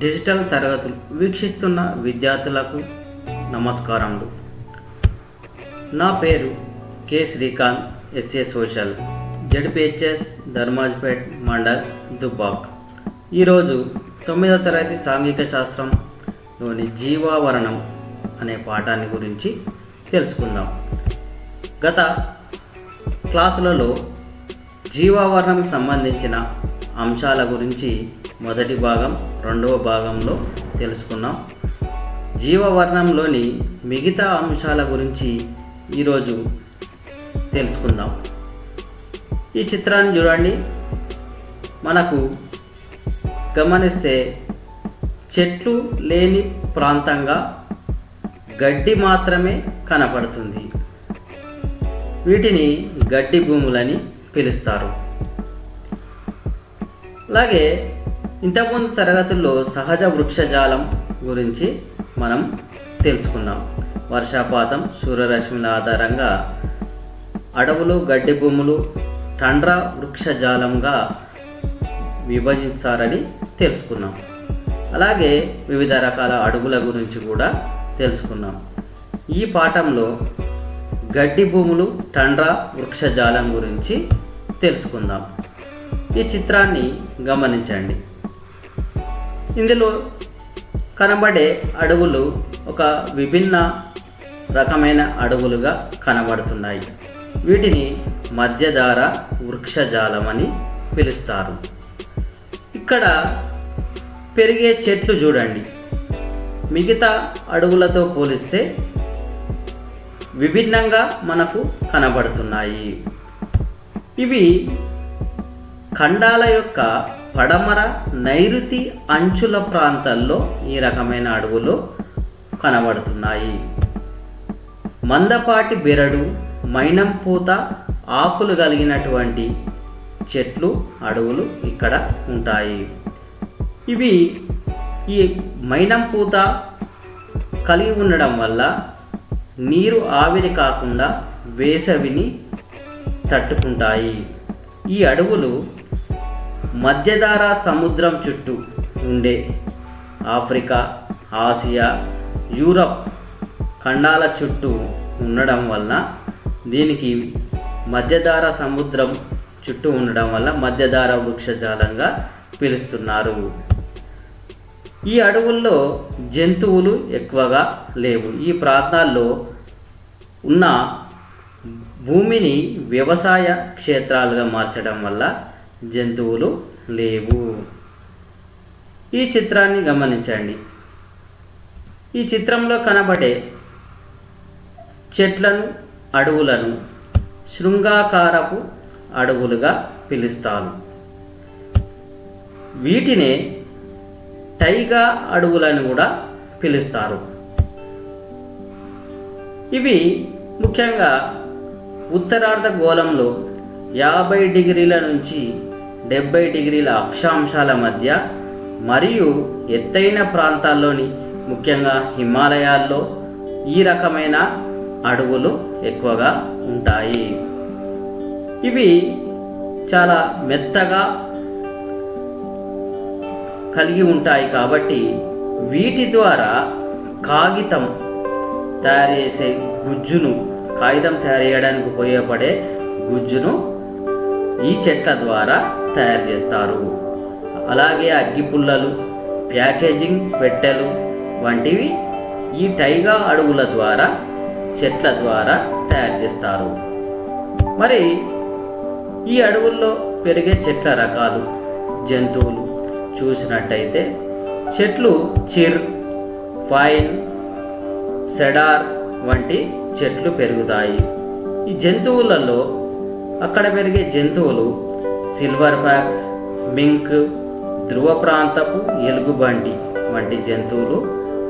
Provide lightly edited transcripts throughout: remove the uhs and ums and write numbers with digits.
Digital తరగతులు వీక్షిస్తున్న విద్యార్థులకు నమస్కారములు. నా పేరు K Srikanth, SA social, ZPHS Dharmajpet mandal, Dubbak. ఈరోజు 9వ తరగతి సాంఘిక శాస్త్రంలోని జీవావరణం అనే పాఠాన్ని గురించి తెలుసుకుందాం. గత క్లాసులలో జీవావరణం సంబంధించిన అంశాల గురించి మొదటి భాగం, రెండవ భాగంలో తెలుసుకున్నాం. జీవవర్ణంలోని మిగతా అంశాల గురించి ఈరోజు తెలుసుకుందాం. ఈ చిత్రాన్ని చూడండి. మనకు గమనిస్తే చెట్లు లేని ప్రాంతంగా గడ్డి మాత్రమే కనపడుతుంది. వీటిని గడ్డి భూములని పిలుస్తారు. అలాగే ఇంతకుముందు తరగతుల్లో సహజ వృక్షజాలం గురించి మనం తెలుసుకున్నాం. వర్షపాతం, సూర్యరశ్మిల ఆధారంగా అడవులు, గడ్డి భూములు టండ్రా వృక్షజాలంగా విభజిస్తారని తెలుసుకున్నాం. అలాగే వివిధ రకాల అడవుల గురించి కూడా తెలుసుకున్నాం. ఈ పాఠంలో గడ్డి భూములు, టండ్రా వృక్షజాలం గురించి తెలుసుకుందాం. ఈ చిత్రాన్ని గమనించండి. ఇందులో కనబడే అడవులు ఒక విభిన్న రకమైన అడవులుగా కనబడుతున్నాయి. వీటిని మధ్యధార వృక్షజాలం అని పిలుస్తారు. ఇక్కడ పెరిగే చెట్లు చూడండి, మిగతా అడవులతో పోలిస్తే విభిన్నంగా మనకు కనబడుతున్నాయి. ఇవి ఖండాల యొక్క పడమర, నైరుతి అంచుల ప్రాంతాల్లో ఈ రకమైన అడవులు కనబడుతున్నాయి. మందపాటి బెరడు, మైనం పూత ఆకులు కలిగినటువంటి చెట్లు, అడవులు ఇక్కడ ఉంటాయి. ఇవి ఈ మైనం పూత కలిగి ఉండడం వల్ల నీరు ఆవిరి కాకుండా వేసవిని తట్టుకుంటాయి. ఈ అడవులు మధ్యధార సముద్రం చుట్టూ ఉండే ఆఫ్రికా, ఆసియా, యూరప్ ఖండాల చుట్టూ ఉండడం వల్ల దీనికి మధ్యధార సముద్రం చుట్టూ ఉండడం వల్ల మధ్యధార వృక్షజాలంగా పిలుస్తున్నారు. ఈ అడవుల్లో జంతువులు ఎక్కువగా లేవు. ఈ ప్రాంతాల్లో ఉన్న భూమిని వ్యవసాయ క్షేత్రాలుగా మార్చడం వల్ల జంతువులు లేవు. ఈ చిత్రాన్ని గమనించండి. ఈ చిత్రంలో కనబడే చెట్లను, అడవులను శృంగాకారపు అడవులుగా పిలుస్తారు. వీటినే టైగా అడవులను కూడా పిలుస్తారు. ఇవి ముఖ్యంగా ఉత్తరార్ధ గోళంలో 50 డిగ్రీల నుంచి 70 డిగ్రీల అక్షాంశాల మధ్య మరియు ఎత్తైన ప్రాంతాల్లోని ముఖ్యంగా హిమాలయాల్లో ఈ రకమైన అడవులు ఎక్కువగా ఉంటాయి. ఇవి చాలా మెత్తగా కలిగి ఉంటాయి కాబట్టి వీటి ద్వారా కాగితం తయారు చేసే గుజ్జును, కాగితం తయారు చేయడానికి ఉపయోగపడే గుజ్జును ఈ చెట్ల ద్వారా తయారు చేస్తారు. అలాగే అగ్గిపుల్లలు, ప్యాకేజింగ్ పెట్టెలు వంటివి ఈ టైగా అడవుల ద్వారా, చెట్ల ద్వారా తయారు చేస్తారు. మరి ఈ అడవుల్లో పెరిగే చెట్ల రకాలు, జంతువులు చూసినట్టయితే చెట్లు చిర్, ఫైన్, సెడార్ వంటి చెట్లు పెరుగుతాయి. ఈ జంతువులలో అక్కడ పెరిగే జంతువులు సిల్వర్ ఫాక్స్, మింక్, ధ్రువ ప్రాంతపు ఎలుగుబంటి వంటి జంతువులు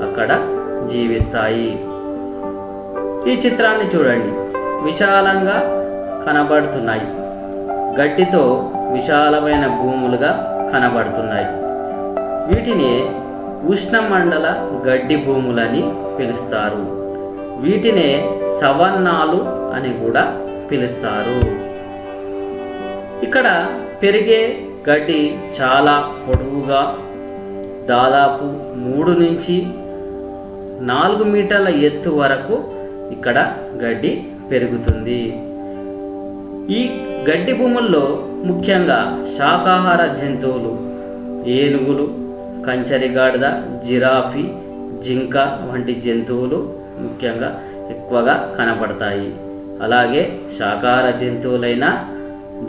అక్కడ జీవిస్తాయి. ఈ చిత్రాన్ని చూడండి. విశాలంగా కనబడుతున్నాయి. గడ్డితో విశాలమైన భూములుగా కనబడుతున్నాయి. వీటిని ఉష్ణమండల గడ్డి భూములని పిలుస్తారు. వీటినే సవన్నాలు అని కూడా పిలుస్తారు. ఇక్కడ పెరిగే గడ్డి చాలా పొడవుగా దాదాపు 3 నుంచి 4 మీటర్ల ఎత్తు వరకు ఇక్కడ గడ్డి పెరుగుతుంది. ఈ గడ్డి భూముల్లో ముఖ్యంగా శాకాహార జంతువులు ఏనుగులు, కంచరిగాడిద, జిరాఫీ, జింక వంటి జంతువులు ముఖ్యంగా ఎక్కువగా కనపడతాయి. అలాగే శాకాహార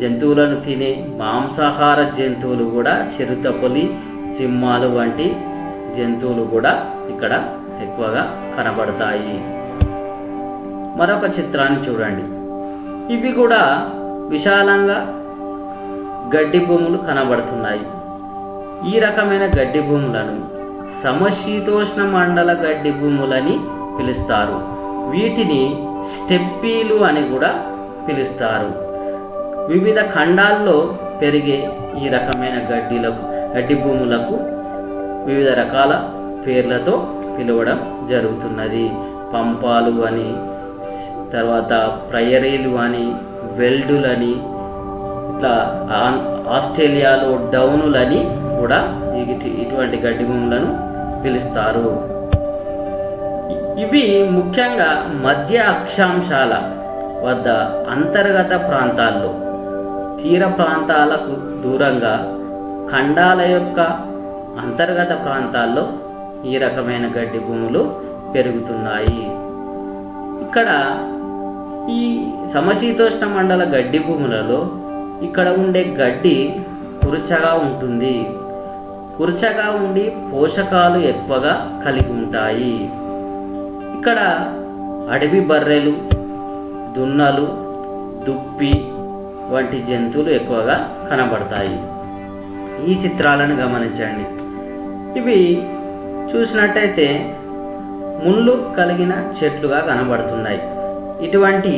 జంతువులను తినే మాంసాహార జంతువులు కూడా చిరుతపులి, సింహాలు వంటి జంతువులు కూడా ఇక్కడ ఎక్కువగా కనబడతాయి. మరొక చిత్రాన్ని చూడండి. ఇవి కూడా విశాలంగా గడ్డి భూములు కనబడుతున్నాయి. ఈ రకమైన గడ్డి భూములను సమశీతోష్ణ మండల గడ్డి భూములని పిలుస్తారు. వీటిని స్టెప్పీలు అని కూడా పిలుస్తారు. వివిధ ఖండాల్లో పెరిగే ఈ రకమైన గడ్డి భూములకు వివిధ రకాల పేర్లతో పిలవడం జరుగుతున్నది. పంపాలు అని, తర్వాత ప్రయరీలు అని, వెల్డులని, ఇట్లా ఆస్ట్రేలియాలో డౌనులని కూడా ఇటువంటి గడ్డి భూములను పిలుస్తారు. ఇవి ముఖ్యంగా మధ్య అక్షాంశాల వద్ద అంతర్గత ప్రాంతాల్లో, తీర ప్రాంతాలకు దూరంగా ఖండాల యొక్క అంతర్గత ప్రాంతాల్లో ఈ రకమైన గడ్డి భూములు పెరుగుతున్నాయి. ఇక్కడ ఈ సమశీతోష్ణ మండల గడ్డి భూములలో ఇక్కడ ఉండే గడ్డి కురుచగా ఉంటుంది. కురుచగా ఉండి పోషకాలు ఎక్కువగా కలిగి ఉంటాయి. ఇక్కడ అడవి బర్రెలు, దున్నలు, దుప్పి వంటి జంతువులు ఎక్కువగా కనబడతాయి. ఈ చిత్రాలను గమనించండి. ఇవి చూసినట్టయితే ముళ్ళు కలిగిన చెట్లుగా కనబడుతున్నాయి. ఇటువంటి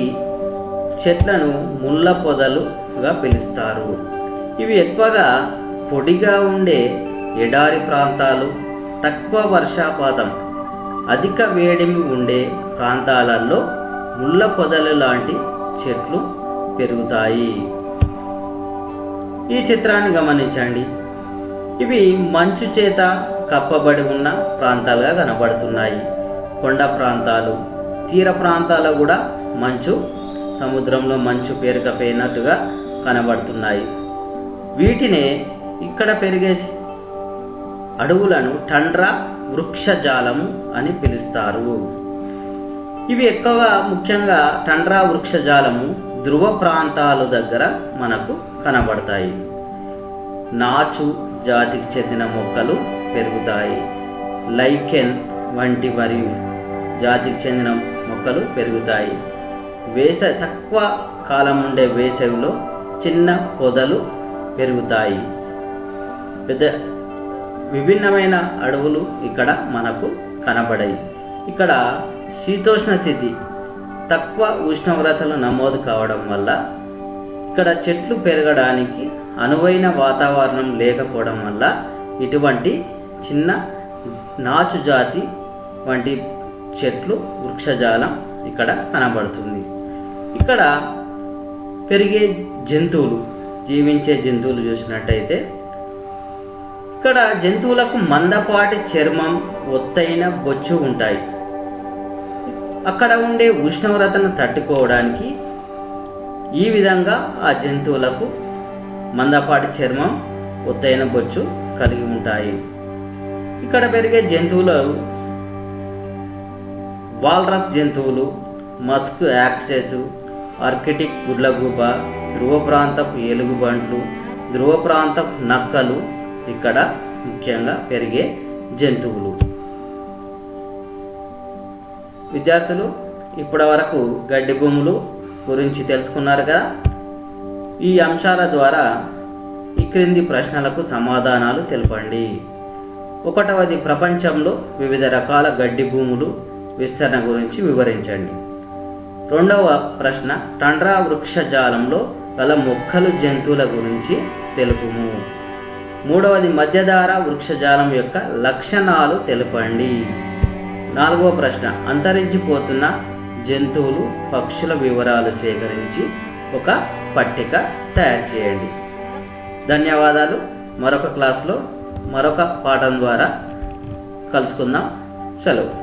చెట్లను ముళ్ళ పొదలుగా పిలుస్తారు. ఇవి ఎక్కువగా పొడిగా ఉండే ఎడారి ప్రాంతాలు, తక్కువ వర్షపాతం, అధిక వేడిమి ఉండే ప్రాంతాలలో ముళ్ళ పొదలు లాంటి చెట్లు పెరుగుతాయి. ఈ చిత్రాన్ని గమనించండి. ఇవి మంచు చేత కప్పబడి ఉన్న ప్రాంతాలుగా కనబడుతున్నాయి. కొండ ప్రాంతాలు, తీర ప్రాంతాలు కూడా సముద్రంలో మంచు పేరుకపోయినట్టుగా కనబడుతున్నాయి. వీటినే ఇక్కడ పెరిగే అడవులను టండ్రా వృక్షజాలము అని పిలుస్తారు. ఇవి ఎక్కువగా ముఖ్యంగా టండ్రా వృక్షజాలము ధ్రువ ప్రాంతాల దగ్గర మనకు కనబడతాయి. నాచు జాతికి చెందిన మొక్కలు పెరుగుతాయి. లైకెన్ వంటి మరియు జాతికి చెందిన మొక్కలు పెరుగుతాయి. తక్కువ కాలం ఉండే వేసవిలో చిన్న పొదలు పెరుగుతాయి. విభిన్నమైన అడవులు ఇక్కడ మనకు కనబడాయి. ఇక్కడ శీతోష్ణ స్థితి, తక్కువ ఉష్ణోగ్రతలు నమోదు కావడం వల్ల ఇక్కడ చెట్లు పెరగడానికి అనువైన వాతావరణం లేకపోవడం వల్ల ఇటువంటి చిన్న నాచు జాతి వంటి చెట్లు, వృక్షజాలం ఇక్కడ కనబడుతుంది. ఇక్కడ పెరిగే జంతువులు, జీవించే జంతువులు చూసినట్టయితే ఇక్కడ జంతువులకు మందపాటి చర్మం, ఒత్తైన బొచ్చు ఉంటాయి. అక్కడ ఉండే ఉష్ణోగ్రతను తట్టుకోవడానికి ఈ విధంగా ఆ జంతువులకు మందపాటి చర్మం, ఒత్తైన బొచ్చు కలిగి ఉంటాయి. ఇక్కడ పెరిగే జంతువులు వాల్రస్ జంతువులు, మస్క్ యాక్సెస్, ఆర్కిటిక్ గుడ్లగూబ, ధ్రువ ప్రాంతపు ఎలుగుబంట్లు, ధ్రువ ప్రాంతపు నక్కలు ఇక్కడ ముఖ్యంగా పెరిగే జంతువులు. విద్యార్థులు ఇప్పటి వరకు గడ్డి భూములు గురించి తెలుసుకున్నారు కదా. ఈ అంశాల ద్వారా ఈ క్రింది ప్రశ్నలకు సమాధానాలు తెలపండి. 1వది, ప్రపంచంలో వివిధ రకాల గడ్డి భూములు విస్తరణ గురించి వివరించండి. 2వ ప్రశ్న, టండ్రా వృక్షజాలంలో గల మొక్కలు, జంతువుల గురించి తెలుపుము. 3వది, మధ్యధార వృక్షజాలం యొక్క లక్షణాలు తెలపండి. 4వ ప్రశ్న, అంతరించిపోతున్న జంతువులు, పక్షుల వివరాలు సేకరించి ఒక పట్టిక తయారు చేయండి. ధన్యవాదాలు. మరొక క్లాస్లో మరొక పాఠం ద్వారా కలుసుకుందాం. సెలవు.